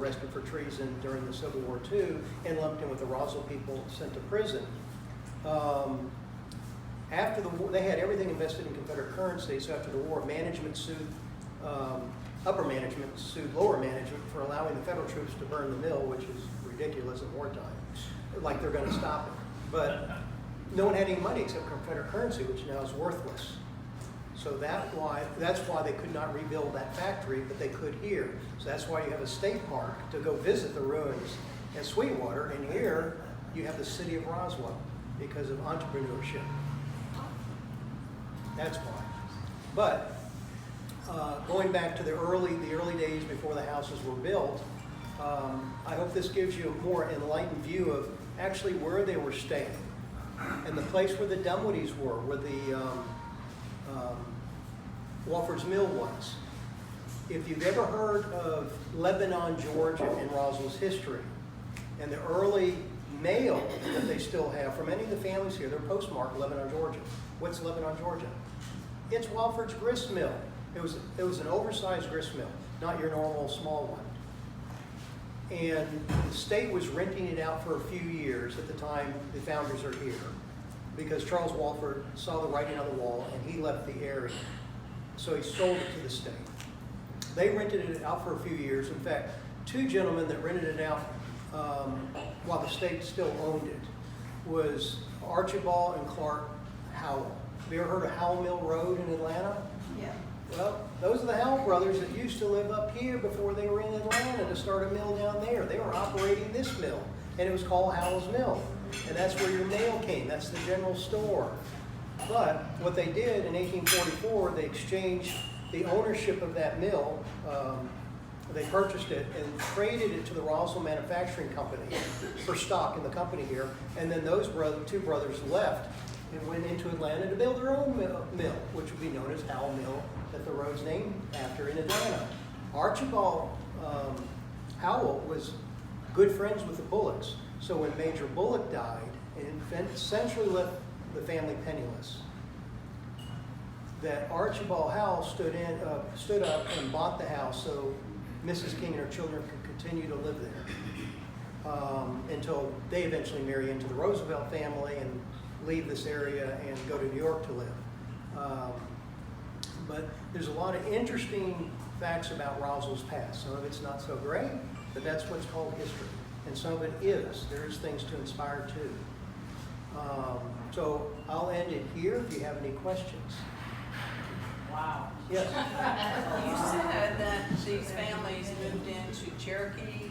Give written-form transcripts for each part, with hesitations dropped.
arrested for treason during the Civil War II and lumped in with the Roswell people sent to prison. After the war, they had everything invested in Confederate currency, so after the war, management sued, upper management sued lower management for allowing the federal troops to burn the mill, which is ridiculous in wartime, like they're going to stop it. But no one had any money except Confederate currency, which now is worthless. So that's why they could not rebuild that factory, but they could here. So that's why you have a state park to go visit the ruins at Sweetwater, and here you have the city of Roswell because of entrepreneurship. That's why. But going back to the early days before the houses were built, I hope this gives you a more enlightened view of actually where they were staying. And the place where the Dunwoodies were, where the Walford's Mill was. If you've ever heard of Lebanon, Georgia in Roswell's history, and the early mail that they still have from any of the families here, they're postmarked Lebanon, Georgia. What's Lebanon, Georgia? It's Walford's grist mill. It was an oversized grist mill, not your normal small one. And the state was renting it out for a few years at the time the founders are here, because Charles Walford saw the writing on the wall and he left the area. So he sold it to the state. They rented it out for a few years. In fact, two gentlemen that rented it out while the state still owned it was Archibald and Clark Howell. Have you ever heard of Howell Mill Road in Atlanta? Yeah. Well, those are the Howell brothers that used to live up here before they were in Atlanta to start a mill down there. They were operating this mill, and it was called Howell's Mill. And that's where your mail came. That's the general store. But what they did in 1844, they exchanged the ownership of that mill. They purchased it and traded it to the Roswell Manufacturing Company for stock in the company here. And then those two brothers left and went into Atlanta to build their own mill, which would be known as Howell Mill, that the road's named after in Atlanta. Archibald Howell was good friends with the Bullocks. So when Major Bullock died, and essentially left the family penniless, that Archibald Howell stood up and bought the house so Mrs. King and her children could continue to live there until they eventually marry into the Roosevelt family and leave this area and go to New York to live. But there's a lot of interesting facts about Roswell's past. Some of it's not so great, but that's what's called history. And some of it is. There is things to inspire too. So I'll end it here if you have any questions. Wow. Yes? You said that these families moved into Cherokee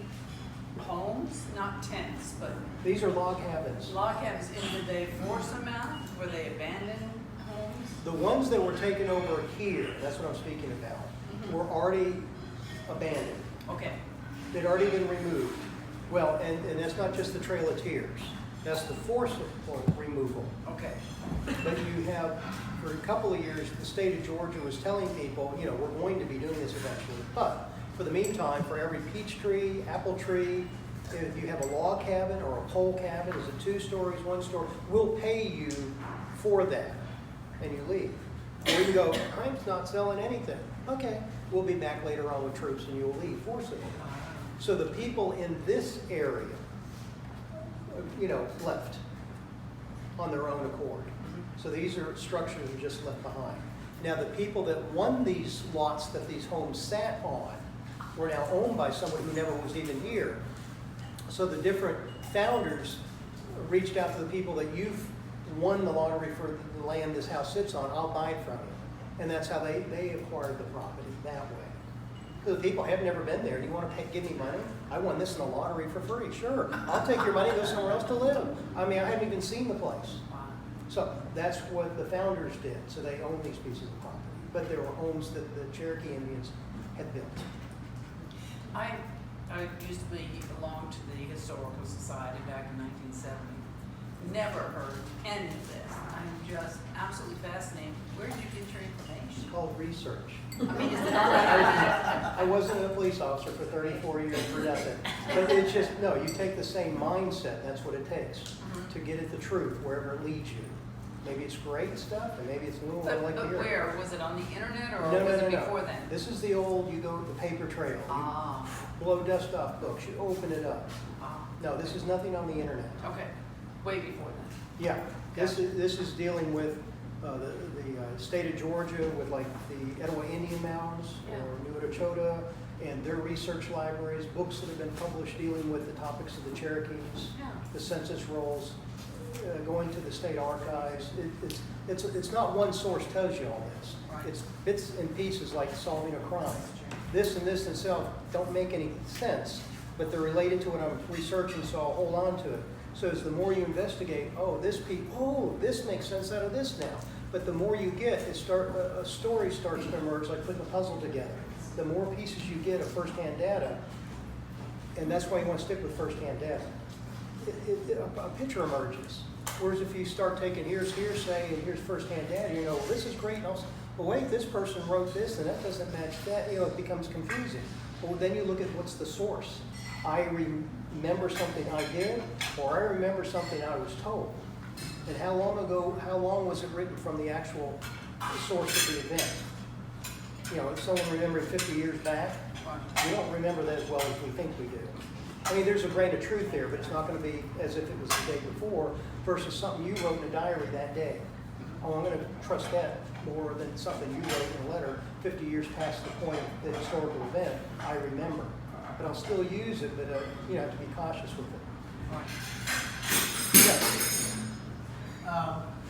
homes, not tents, but These are log cabins. log cabins. And did they force them out? Were they abandoned homes? The ones that were taken over here, that's what I'm speaking about, were already abandoned. Okay. They'd already been removed. Well, and that's not just the Trail of Tears. That's the forcible removal. Okay. But you have, for a couple of years, the state of Georgia was telling people, you know, we're going to be doing this eventually. But for the meantime, for every peach tree, apple tree, if you have a log cabin or a pole cabin, is it 2 stories, 1 story, we'll pay you for that. And you leave. Or you go, I'm not selling anything. Okay, we'll be back later on with troops and you'll leave forcibly. So the people in this area, you know, left on their own accord. So these are structures that are just left behind. Now the people that won these lots that these homes sat on were now owned by someone who never was even here. So the different founders reached out to the people that you've won the lottery for the land this house sits on, I'll buy it from you. And that's how they acquired the property that way. The people have never been there. Do you want to give me money? I won this in the lottery for free. Sure, I'll take your money and go somewhere else to live. I mean, I haven't even seen the place. So that's what the founders did. So they owned these pieces of property. But there were homes that the Cherokee Indians had built. I used to belong to the Historical Society back in 1970. Never heard any of this. I'm just absolutely fascinated. Where did you get your information? It's called research. I mean, is it all right? I wasn't a police officer for 34 years for nothing. But it's just, no, you take the same mindset, that's what it takes, to get at the truth wherever it leads you. Maybe it's great stuff, and maybe it's a little But, like but here. where? Was it on the internet or No, was no, it no, before no. then? This is the old, you go to the paper trail. Ah, You blow dust off books, you open it up. ah, No, this is nothing on the internet. okay, way before then. Yeah, Gotcha. this is dealing with the state of Georgia with like the Etowah Indian mounds Yeah. or New Echota and their research libraries, books that have been published dealing with the topics of the Cherokees, Yeah. the census rolls, going to the state archives. It's not one source tells you all this. Right. It's bits and pieces like solving a crime. This and this itself don't make any sense, but they're related to what I'm researching, so I'll hold on to it. So as the more you investigate, this makes sense out of this now. But the more you get, a story starts to emerge, like putting a puzzle together. The more pieces you get of firsthand data, and that's why you want to stick with firsthand data. A picture emerges. Whereas if you start taking here's hearsay and here's firsthand data, you know, well, this is great. And also, well, wait, this person wrote this and that doesn't match that. You know, it becomes confusing. Well, then you look at what's the source. I remember something I did, or I remember something I was told. And how long was it written from the actual source of the event? You know, if someone remembering 50 years back, we don't remember that as well as we think we do. I mean, there's a grain of truth there, but it's not going to be as if it was the day before versus something you wrote in a diary that day. Oh, I'm going to trust that more than something you wrote in a letter 50 years past the point of the historical event I remember. But I'll still use it, but you have to be cautious with it. Right. Yeah.